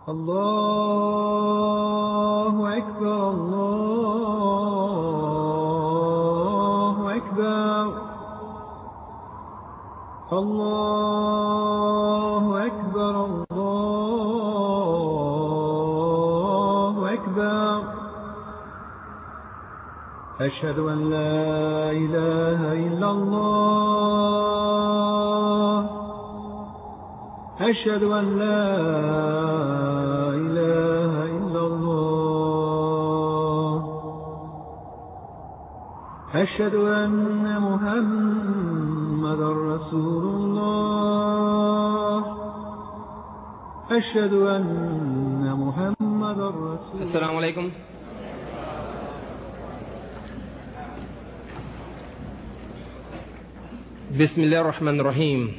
الله أكبر الله أكبر الله أكبر الله أكبر أشهد أن لا إله إلا الله أشهد أن لا إله إلا الله أشهد أن محمدا رسول الله أشهد أن محمدا رسول الله. السلام عليكم. Bismillah ar-Rahman ar-Rahim.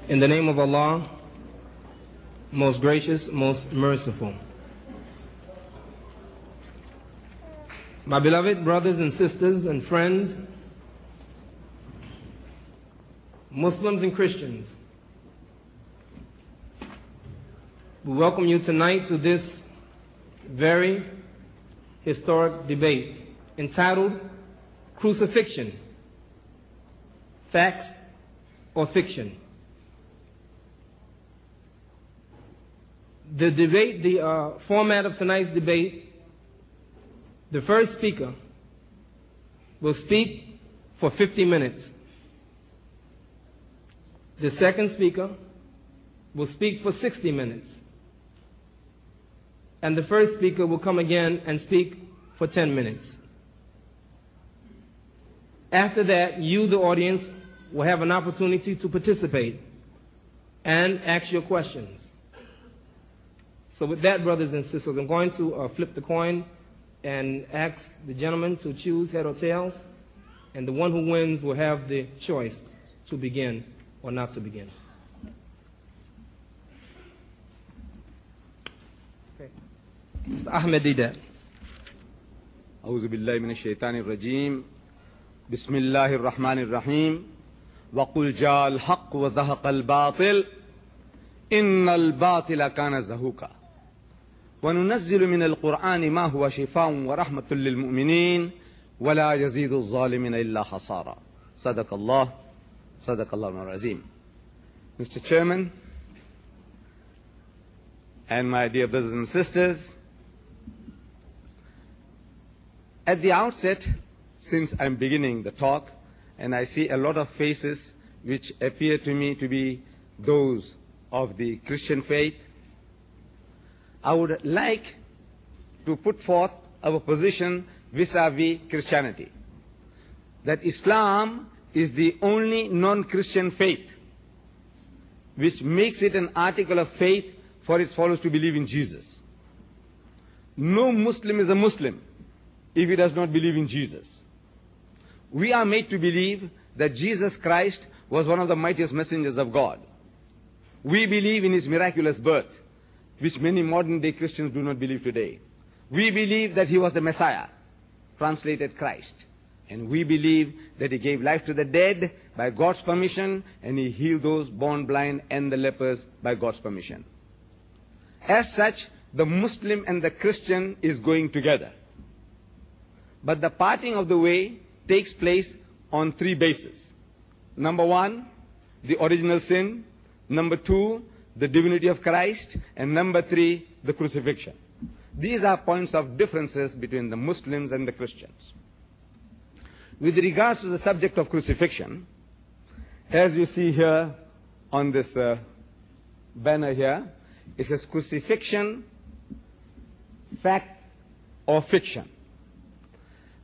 In the name of Allah, most gracious, most merciful. My beloved brothers and sisters and friends, Muslims and Christians, we welcome you tonight to this very historic debate entitled Crucifixion, Facts or Fiction. The debate, the format of tonight's debate, the first speaker will speak for 50 minutes. The second speaker will speak for 60 minutes. And the first speaker will come again and speak for 10 minutes. After that, you, the audience, will have an opportunity to participate and ask your questions. So with that, brothers and sisters, I'm going to flip the coin and ask the gentleman to choose head or tails, and the one who wins will have the choice to begin or not to begin. Okay. Mr. Ahmed Didat. أعوذ بالله من الشيطان الرجيم بسم الله الرحمن الرحيم وقل جاء الحق وزهق الباطل إن الباطل كان زهوقا وننزل من القرآن ما هو شفاء ورحمة للمؤمنين ولا يزيد الظالمين إلا خسارا. صدق الله العظيم. Mr. Chairman and my dear brothers and sisters, at the outset, since I'm beginning the talk, and I see a lot of faces which appear to me to be those of the Christian faith, I would like to put forth our position vis-à-vis Christianity, that Islam is the only non-Christian faith which makes it an article of faith for its followers to believe in Jesus. No Muslim is a Muslim if he does not believe in Jesus. We are made to believe that Jesus Christ was one of the mightiest messengers of God. We believe in his miraculous birth, which many modern-day Christians do not believe today. We believe that he was the Messiah, translated Christ. And we believe that he gave life to the dead by God's permission, and he healed those born blind and the lepers by God's permission. As such, the Muslim and the Christian is going together. But the parting of the way takes place on three bases. Number one, the original sin. Number two, the divinity of Christ. And number three, the crucifixion. These are points of differences between the Muslims and the Christians. With regards to the subject of crucifixion, as you see here on this banner here, it says crucifixion, fact or fiction.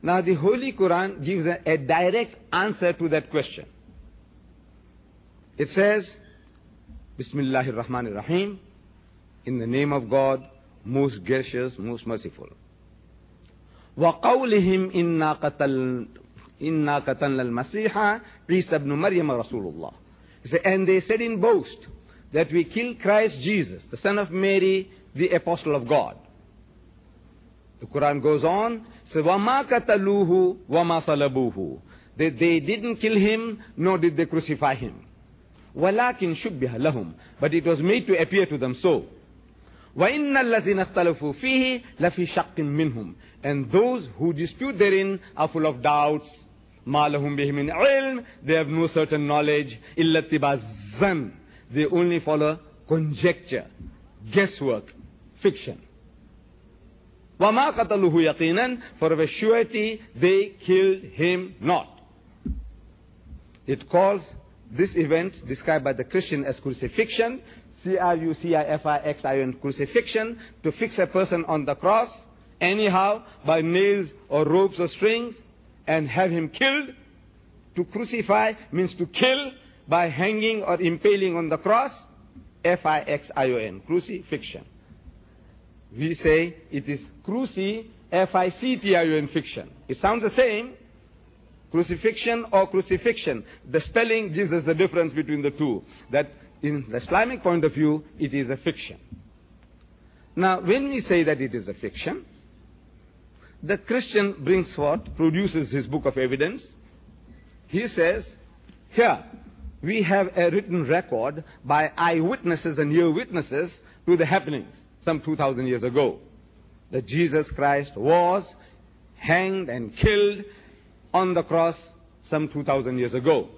Now the Holy Quran gives a direct answer to that question. It says, Bismillahir Rahmanir Rahim, in the name of God, most gracious, most merciful. وَقَوْلِهِمْ إِنَّا قَتَلْنَا الْمَسِيحَ عِيسَى ibn Maryam Rasulullah. And they said in boast that we killed Christ Jesus, the son of Mary, the apostle of God. The Quran goes on, so وَمَا قَتَلُوهُ وَمَا صَلَبُوهُ. They didn't kill him, nor did they crucify him. وَلَكِنْ شُبِّهَ لَهُمْ. but it was made to appear to them so. وَإِنَّ الَّذِينَ اخْتَلَفُوا فِيهِ لَفِي شَقٍّ مِّنْهُمْ. And those who dispute therein are full of doubts. مَا لَهُمْ بِهِ مِنْ عِلْمٍ. They have no certain knowledge. إِلَّا اتِّبَاعَ الظَّنِّ. They only follow conjecture, guesswork, fiction. وَمَا قَتَلُوهُ يَقِينًا. For of a surety they killed him not. It calls this event described by the Christian as crucifixion, C-R-U-C-I-F-I-X-I-O-N, crucifixion, to fix a person on the cross, anyhow, by nails or ropes or strings, and have him killed. To crucify means to kill by hanging or impaling on the cross, F-I-X-I-O-N, crucifixion. We say it is cruci, F-I-C-T-I-O-N, fiction. It sounds the same, crucifixion or crucifixion. The spelling gives us the difference between the two, that in the Islamic point of view, it is a fiction. Now, when we say that it is a fiction, the Christian brings forth, produces his book of evidence. He says, here, we have a written record by eyewitnesses and ear witnesses to the happenings some 2,000 years ago, that Jesus Christ was hanged and killed on the cross some 2,000 years ago.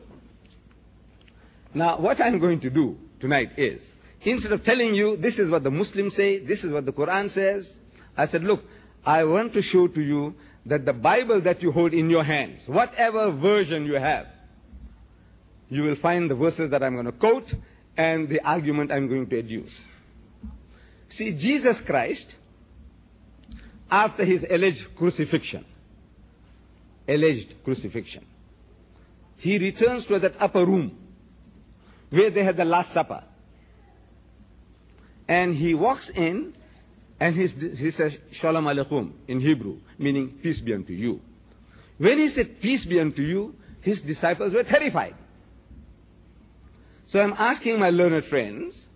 Now, what I'm going to do tonight is, instead of telling you this is what the Muslims say, this is what the Quran says, I said, look, I want to show to you that the Bible that you hold in your hands, whatever version you have, you will find the verses that I'm going to quote and the argument I'm going to adduce. See, Jesus Christ, after his alleged crucifixion, he returns to that upper room where they had the Last Supper. And he walks in and he says, Shalom Aleichem in Hebrew, meaning peace be unto you. When he said peace be unto you, his disciples were terrified. So I'm asking my learned friends,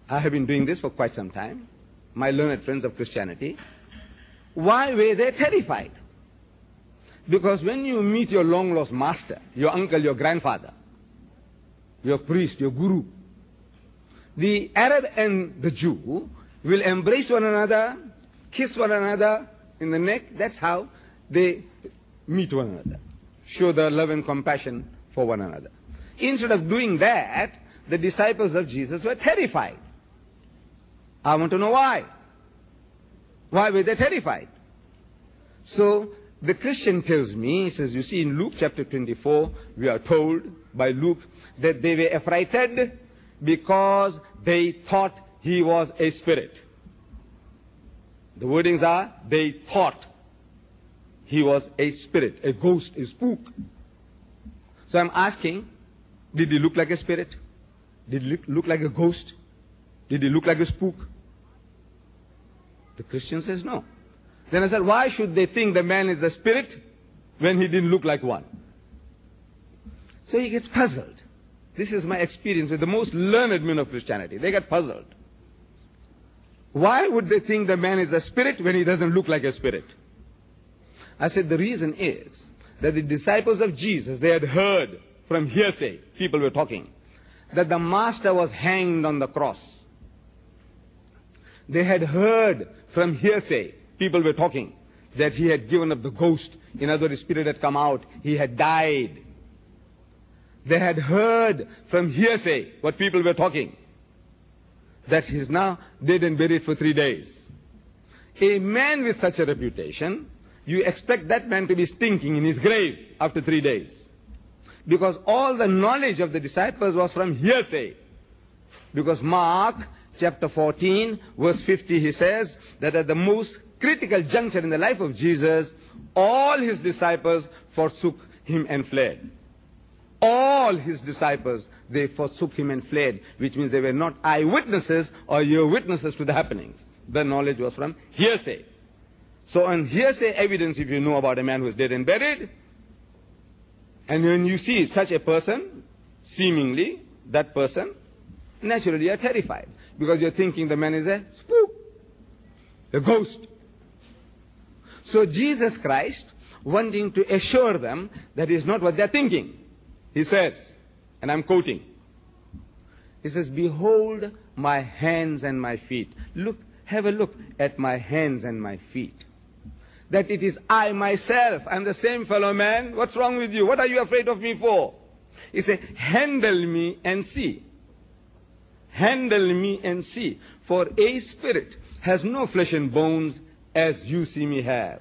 I have been doing this for quite some time, my learned friends of Christianity, why were they terrified? Because when you meet your long lost master, your uncle, your grandfather, your priest, your guru, the Arab and the Jew will embrace one another, kiss one another in the neck. That's how they meet one another, show their love and compassion for one another. Instead of doing that, the disciples of Jesus were terrified. I want to know why. Why were they terrified? So the Christian tells me, he says, you see in Luke chapter 24, we are told by Luke that they were affrighted because they thought he was a spirit. The wordings are, they thought he was a spirit, a ghost, a spook. So I'm asking, did he look like a spirit? Did he look like a ghost? Did he look like a spook? The Christian says no. Then I said, why should they think the man is a spirit when he didn't look like one? So he gets puzzled. This is my experience with the most learned men of Christianity. They get puzzled. Why would they think the man is a spirit when he doesn't look like a spirit? I said, the reason is that the disciples of Jesus, they had heard from hearsay, people were talking, that the master was hanged on the cross. They had heard from hearsay, people were talking, that he had given up the ghost. In other words, the spirit had come out. He had died. They had heard from hearsay what people were talking, that he is now dead and buried for 3 days. A man with such a reputation, you expect that man to be stinking in his grave after 3 days. Because all the knowledge of the disciples was from hearsay. Because Mark chapter 14, verse 50, he says that at the most critical juncture in the life of Jesus, all his disciples forsook him and fled. All his disciples, they forsook him and fled, which means they were not eyewitnesses or ear witnesses to the happenings. The knowledge was from hearsay. So on hearsay evidence, if you know about a man who is dead and buried, and when you see such a person, seemingly that person, naturally you are terrified, because you're thinking the man is a spook, a ghost. So Jesus Christ, wanting to assure them that is not what they're thinking, he says, and I'm quoting, He says, behold my hands and my feet. Look, have a look at my hands and my feet. That it is I myself. I'm the same fellow man. What's wrong with you? What are you afraid of me for? He said, handle me and see. Handle me and see. For a spirit has no flesh and bones as you see me have.